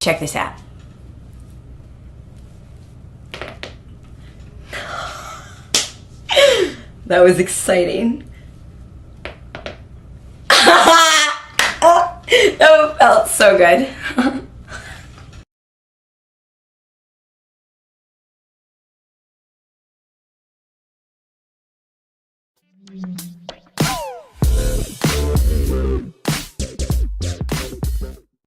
Check this out. That was exciting. That felt so good.